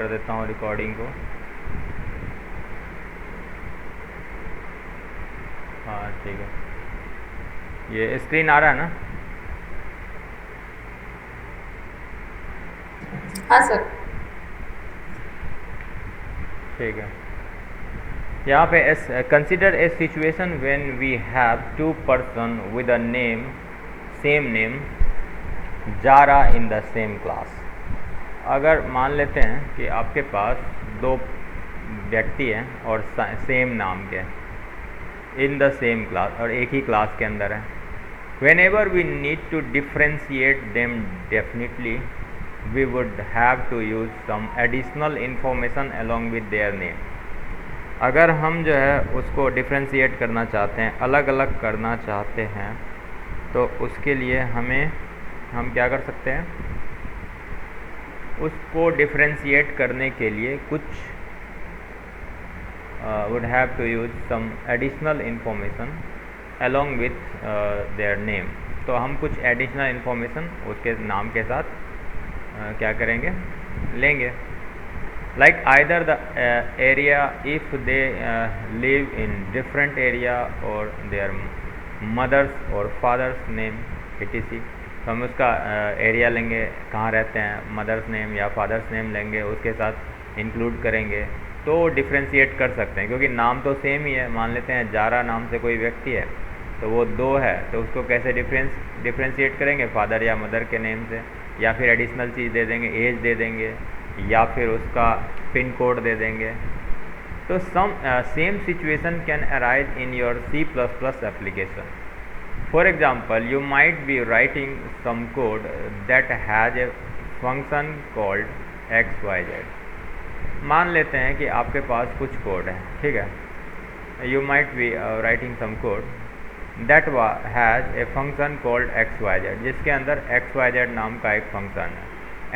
कर देता हूँ रिकॉर्डिंग को। हाँ ठीक है, ये स्क्रीन आ रहा है ना? हाँ सर। ठीक है, यहाँ पे consider a situation when we have two person with a name same name Zara in the same class. अगर मान लेते हैं कि आपके पास दो व्यक्ति हैं और सेम नाम के इन द सेम क्लास और एक ही क्लास के अंदर है। whenever we need to differentiate them definitely we would have to use some additional information along with their name। अगर हम जो है उसको डिफ्रेंशिएट करना चाहते हैं, अलग अलग करना चाहते हैं, तो उसके लिए हम क्या कर सकते हैं, उसको डिफ्रेंशिएट करने के लिए कुछ would have to use some additional information along with their name। तो हम कुछ एडिशनल इन्फॉर्मेशन उसके नाम के साथ क्या करेंगे, लेंगे। like either the area if they live in different area or their mothers or father's name etc। तो हम उसका एरिया लेंगे, कहाँ रहते हैं, मदर्स नेम या फादर्स नेम लेंगे, उसके साथ इंक्लूड करेंगे, तो डिफ्रेंशिएट कर सकते हैं। क्योंकि नाम तो सेम ही है, मान लेते हैं जारा नाम से कोई व्यक्ति है तो वो दो है, तो उसको कैसे डिफ्रेंशिएट करेंगे, फादर या मदर के नेम से, या फिर एडिशनल चीज़ दे देंगे, एज दे देंगे, या फिर उसका पिन कोड दे देंगे। तो same situation can arise in your C++ application. For example you might be writing some code that has a function called XYZ। मान लेते हैं कि आपके पास कुछ कोड है, ठीक है, you might be writing some code that has a function called XYZ, जिसके अंदर XYZ नाम का एक फंक्शन है,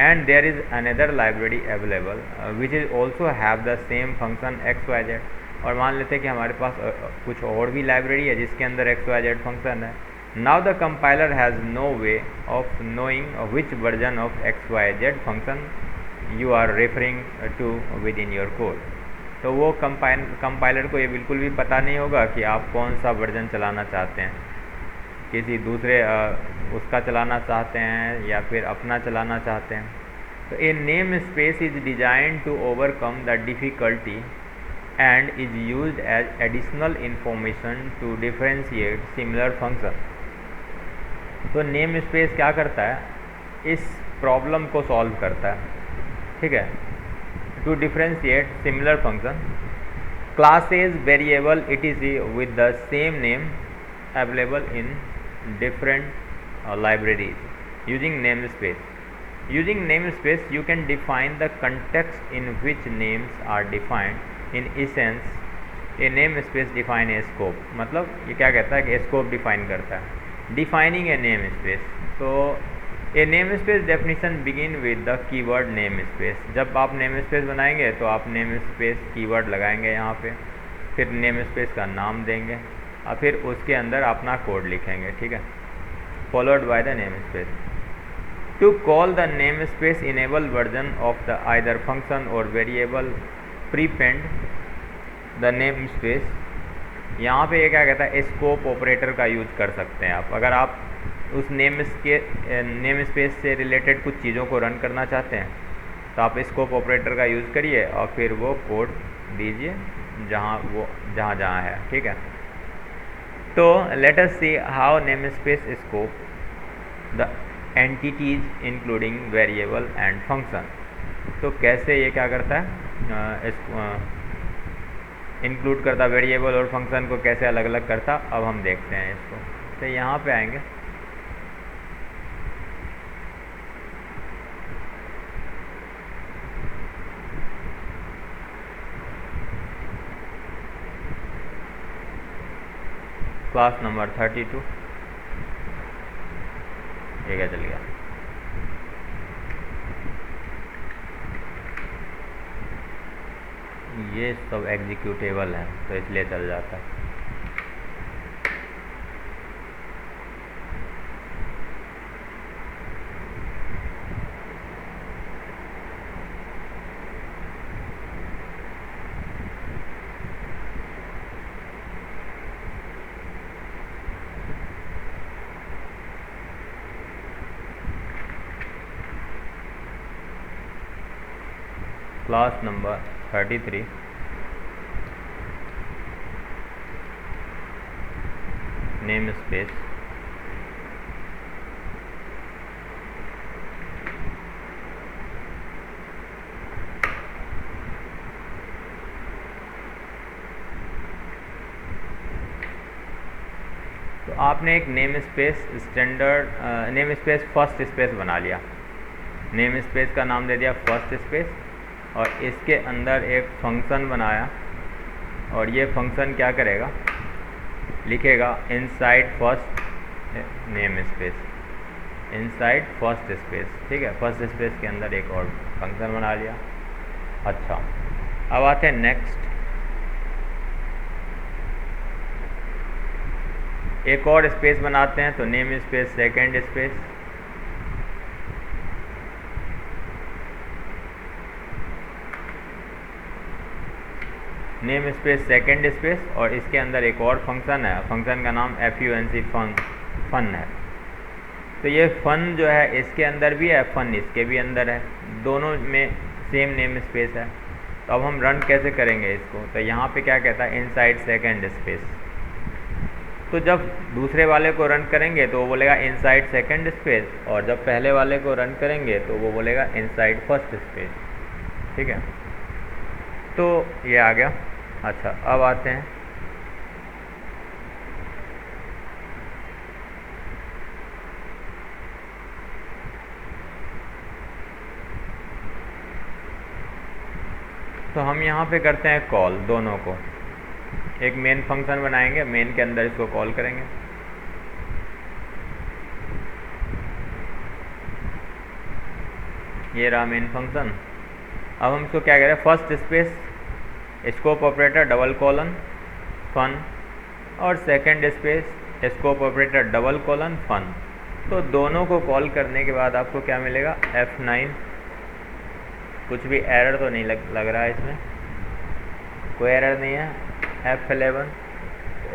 and there is another library available which is also have the same function XYZ। और मान लेते हैं कि हमारे पास कुछ और भी लाइब्रेरी है जिसके अंदर XYZ फंक्शन है। now the compiler has no way of knowing which version of XYZ function you are referring to within your code। तो वो कंपाइलर को ये बिल्कुल भी पता नहीं होगा कि आप कौन सा वर्जन चलाना चाहते हैं, किसी दूसरे उसका चलाना चाहते हैं या फिर अपना चलाना चाहते हैं। तो a name space is design to overcome the difficulty and is used as additional information to differentiate similar function. तो नेम स्पेस क्या करता है, इस प्रॉब्लम को सॉल्व करता है, ठीक है, to differentiate similar function classes variable etc with the same name available in different libraries using namespace। Using namespace you can define the context in which names are defined। in essence a namespace define a scope। मतलब ये क्या कहता है कि scope define करता है। Defining a name space, तो a name space definition begin with the keyword namespace. जब आप नेम स्पेस बनाएंगे तो आप नेम स्पेस कीवर्ड लगाएंगे यहाँ पे, फिर नेम स्पेस का नाम देंगे और फिर उसके अंदर अपना कोड लिखेंगे, ठीक है, followed by the name space. To call the name space enable version of the either function or variable prepend the name space. यहाँ पे ये क्या कहता है, स्कोप ऑपरेटर का यूज कर सकते हैं आप। अगर आप उस नेम स्पेस से रिलेटेड कुछ चीज़ों को रन करना चाहते हैं तो आप स्कोप ऑपरेटर का यूज़ करिए और फिर वो कोड दीजिए जहाँ जहाँ है, ठीक है। तो let us see how name space scope the entities including variable and function. तो कैसे ये क्या करता है, इंक्लूड करता वेरिएबल और फंक्शन को कैसे अलग अलग करता, अब हम देखते हैं इसको। तो यहाँ पे आएंगे, क्लास नंबर 32, ये क्या चल गया, ये सब एग्जीक्यूटेबल है तो इसलिए चल जाता है। क्लास नंबर 33 नेम स्पेस तो आपने एक name space standard name space first space बना लिया। नेम स्पेस का नाम दे दिया फर्स्ट स्पेस और इसके अंदर एक फंक्शन बनाया और ये फंक्शन क्या करेगा, लिखेगा inside first name space, inside first space. ठीक है, फर्स्ट स्पेस के अंदर एक और फंक्शन बना लिया। अच्छा, अब आते हैं नेक्स्ट। एक और स्पेस बनाते हैं तो name space second space, name space second space और इसके अंदर एक और फंक्शन है, फंक्शन का नाम FUNC फन है। तो ये फन जो है इसके अंदर भी है, फन इसके भी अंदर है, दोनों में सेम नेम स्पेस है। तो अब हम रन कैसे करेंगे इसको, तो यहाँ पे क्या कहता है इनसाइड सेकेंड स्पेस। तो जब दूसरे वाले को रन करेंगे तो वो बोलेगा इनसाइड सेकेंड स्पेस और जब पहले वाले को रन करेंगे तो वो बोलेगा इनसाइड फर्स्ट स्पेस। ठीक है, तो ये आ गया। अच्छा, अब आते हैं तो हम यहाँ पे करते हैं कॉल दोनों को। एक मेन फंक्शन बनाएंगे, मेन के अंदर इसको कॉल करेंगे। ये रहा मेन फंक्शन। अब हम इसको क्या कह रहे हैं, first space scope operator double colon fun और second space scope operator double colon fun. तो दोनों को कॉल करने के बाद आपको क्या मिलेगा, F9। कुछ भी एरर तो नहीं लग रहा है इसमें, कोई एरर नहीं है। F11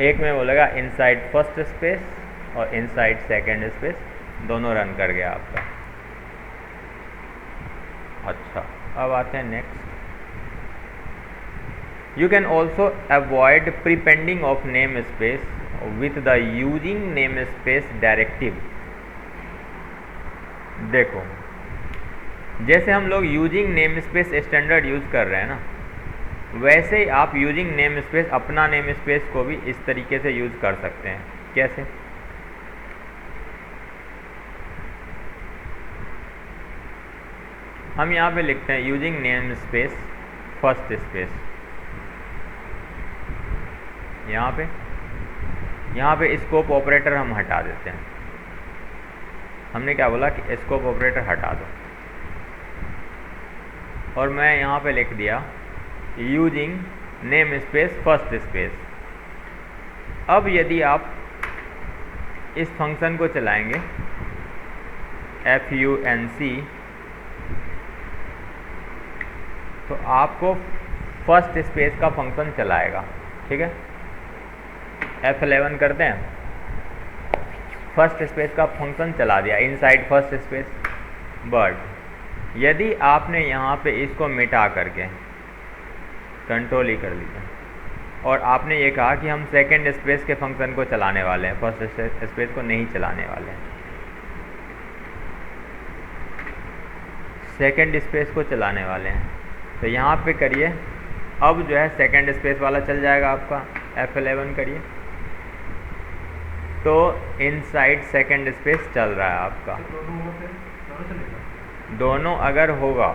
एक में बोलेगा इनसाइड फर्स्ट स्पेस और इनसाइड सेकंड स्पेस, दोनों रन कर गया आपका। अच्छा, अब आते हैं next. You can also avoid prepending of namespace with the using namespace directive. देखो, जैसे हम लोग using namespace standard use कर रहे हैं ना, वैसे ही आप यूजिंग नेम स्पेस अपना नेम स्पेस को भी इस तरीके से यूज़ कर सकते हैं। कैसे, हम यहाँ पे लिखते हैं using name space first space. यहाँ पे स्कोप ऑपरेटर हम हटा देते हैं। हमने क्या बोला कि स्कोप ऑपरेटर हटा दो और मैं यहाँ पे लिख दिया using name space first space. अब यदि आप इस फंक्शन को चलाएंगे FUNC तो आपको फर्स्ट स्पेस का फंक्शन चलाएगा। ठीक है, F11 करते हैं, फर्स्ट स्पेस का फंक्शन चला दिया इनसाइड फर्स्ट स्पेस। बट यदि आपने यहाँ पे इसको मिटा करके कंट्रोल ही कर लीजिए और आपने ये कहा कि हम सेकंड स्पेस के फंक्शन को चलाने वाले हैं, फर्स्ट स्पेस को नहीं चलाने वाले हैं, सेकंड स्पेस को चलाने वाले हैं, तो यहाँ पे करिए। अब जो है सेकंड स्पेस वाला चल जाएगा आपका। F11 करिए तो इनसाइड सेकंड स्पेस चल रहा है आपका। दोनों अगर होगा,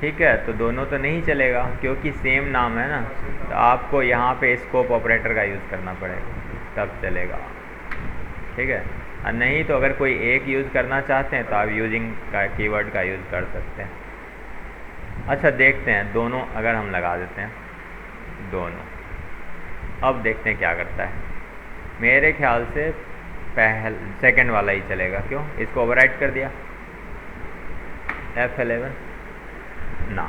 ठीक है, तो दोनों तो नहीं चलेगा क्योंकि सेम नाम है ना, तो आपको यहाँ पे स्कोप ऑपरेटर का यूज़ करना पड़ेगा तब चलेगा। ठीक है, और नहीं तो अगर कोई एक यूज़ करना चाहते हैं तो आप यूजिंग का कीवर्ड का यूज़ कर सकते हैं। अच्छा, देखते हैं दोनों अगर हम लगा देते हैं दोनों, अब देखते हैं क्या करता है। मेरे ख्याल से सेकंड वाला ही चलेगा। क्यों, इसको ओवरराइट कर दिया F11 ना।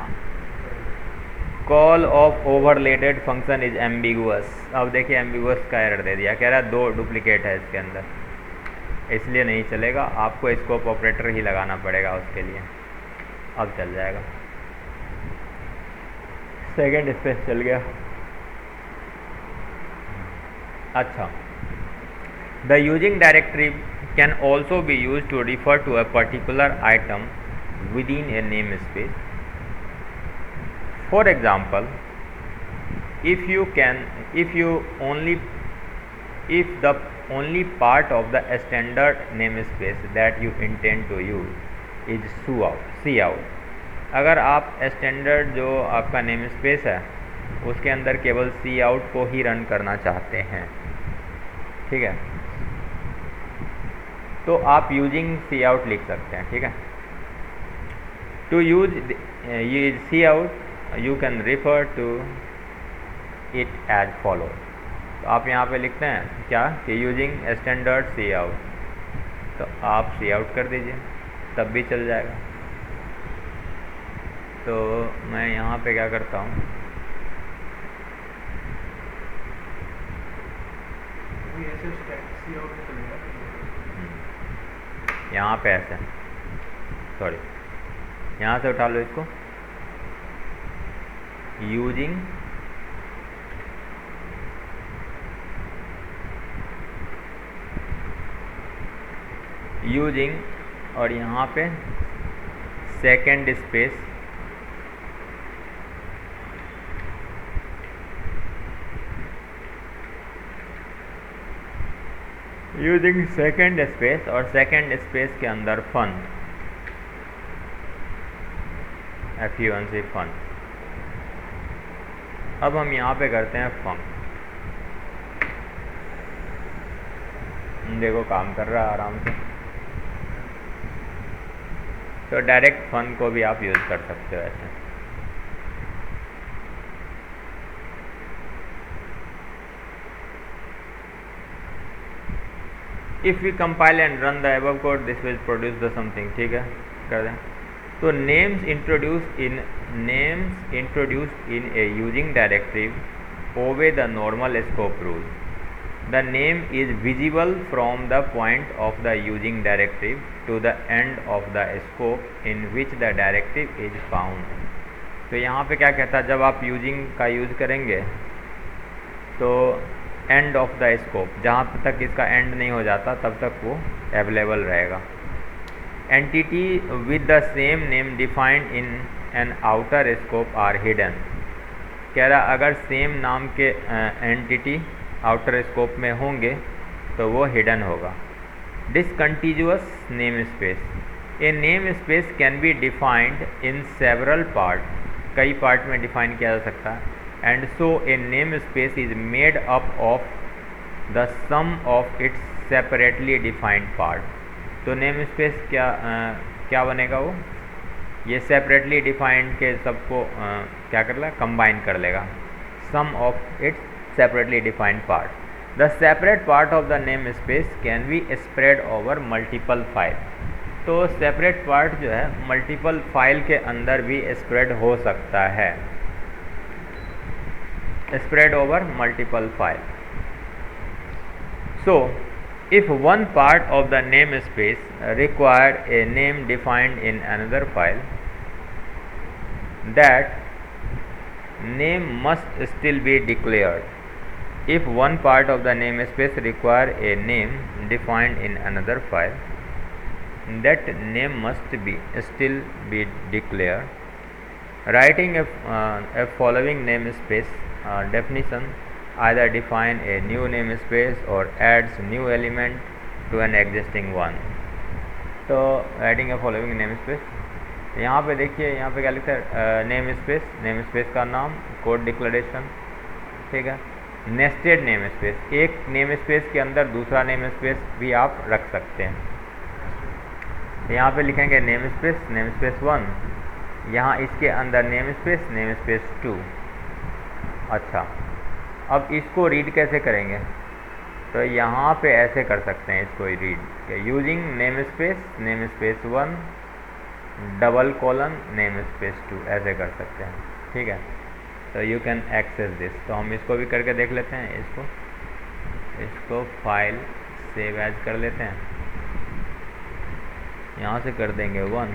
Call of overloaded function is ambiguous. अब देखिए एम्बिगुअस का एरर दे दिया, कह रहा है 2 डुप्लीकेट है इसके अंदर, इसलिए नहीं चलेगा, आपको स्कोप ऑपरेटर ही लगाना पड़ेगा उसके लिए। अब चल जाएगा। सेकेंड स्पेस चल गया। अच्छा, the using directory can also be use to refer to a particular item within a name space. For example, if the only part of the standard namespace that you intend to use is cout, अगर आप standard जो आपका name space है उसके अंदर केवल cout को ही run करना चाहते हैं, ठीक है, तो आप यूजिंग cout लिख सकते हैं, ठीक है। To use cout you can refer to it as follows। तो आप यहाँ पे लिखते हैं क्या कि यूजिंग स्टैंडर्ड cout, तो आप cout कर दीजिए तब भी चल जाएगा। तो मैं यहाँ पे क्या करता हूँ, यहाँ पे ऐसे, सॉरी यहाँ से उठा लो इसको, यूजिंग और यहाँ पे second space, using second space और सेकेंड स्पेस के अंदर फन, FUNC फन। अब हम यहाँ पे करते हैं फंक, देखो काम कर रहा है आराम से। तो डायरेक्ट फन को भी आप यूज़ कर सकते हो ऐसे। If we compile and run the above code this will produce the something, ठीक है, कर दें। तो names introduced in a using directory obey the normal scope rule. The name is visible from the point of the using directory to the end of the scope in which the directive is found. तो यहाँ पे क्या कहता है, जब आप using का use करेंगे तो एंड ऑफ द स्कोप, जहाँ तक इसका एंड नहीं हो जाता तब तक वो अवेलेबल रहेगा। Entity with the same name defined in an outer scope are hidden. कह रहा अगर सेम नाम के एंटिटी आउटर स्कोप में होंगे तो वो हिडन होगा। Discontinuous name space, a name space can be defined in several part, कई पार्ट में डिफाइन किया जा सकता है। And so a name space is made up of the sum of its separately defined part. तो name space क्या बनेगा, वो ये सेपरेटली डिफाइंड के सबको क्या कर लेगा, कंबाइन कर लेगा। Sum of its separately defined part. The separate part of the name space can be spread over multiple file. तो सेपरेट पार्ट जो है मल्टीपल फाइल के अंदर भी स्प्रेड हो सकता है, spread over multiple file. So if one part of the namespace required a name defined in another file, that name must still be declared. If one part of the namespace require a name defined in another file, that name must be still be declared. Writing a following namespace definition either define a new namespace or adds new element to an existing one. तो writing a following namespace, यहाँ पे देखिए, यहाँ पे क्या लिखा है, name space का नाम, कोड डिक्लेरेशन, ठीक है। नेस्टेड नेम स्पेस, एक नेम स्पेस के अंदर दूसरा नेम स्पेस भी आप रख सकते हैं। यहाँ पे लिखेंगे नेम स्पेस 1, यहाँ इसके अंदर नेम स्पेस 2। अच्छा, अब इसको रीड कैसे करेंगे, तो यहाँ पे ऐसे कर सकते हैं इसको read, using name space 1 double colon name space 2, ऐसे कर सकते हैं, ठीक है। तो यू कैन एक्सेस दिस। तो हम इसको भी करके देख लेते हैं, इसको फाइल सेव एज कर लेते हैं, यहाँ से कर देंगे 1,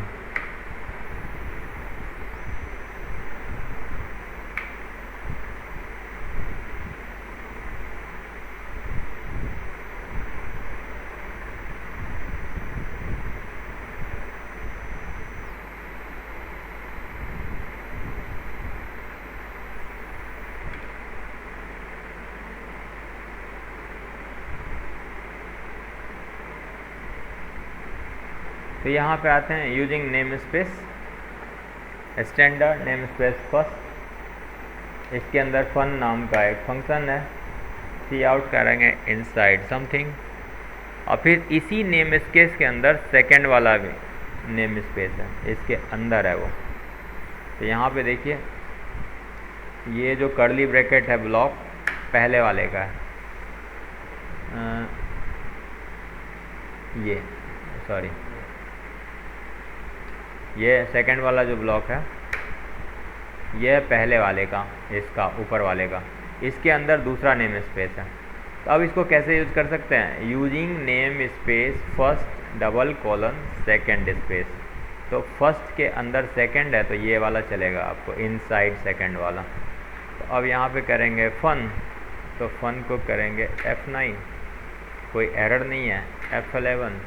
तो यहाँ पे आते हैं using namespace, standard name space first, इसके अंदर फन नाम का एक फंक्शन है, सी आउट करेंगे इनसाइड समथिंग, और फिर इसी नेम स्पेस के अंदर सेकंड वाला भी नेम स्पेस है, इसके अंदर है वो। तो यहाँ पे देखिए ये जो कर्ली ब्रैकेट है ब्लॉक पहले वाले का है, ये सॉरी ये सेकंड वाला जो ब्लॉक है ये पहले वाले का, इसका ऊपर वाले का, इसके अंदर दूसरा नेम स्पेस है। तो अब इसको कैसे यूज कर सकते हैं, using name space first double colon second space. तो फर्स्ट के अंदर सेकंड है तो ये वाला चलेगा आपको, इनसाइड सेकंड वाला। तो अब यहाँ पे करेंगे फन, तो फन को करेंगे F9, कोई एरर नहीं है, F11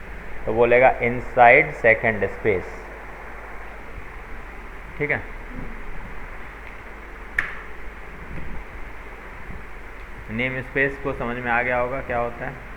तो बोलेगा इनसाइड सेकंड स्पेस, ठीक है। नेम स्पेस को समझ में आ गया होगा क्या होता है।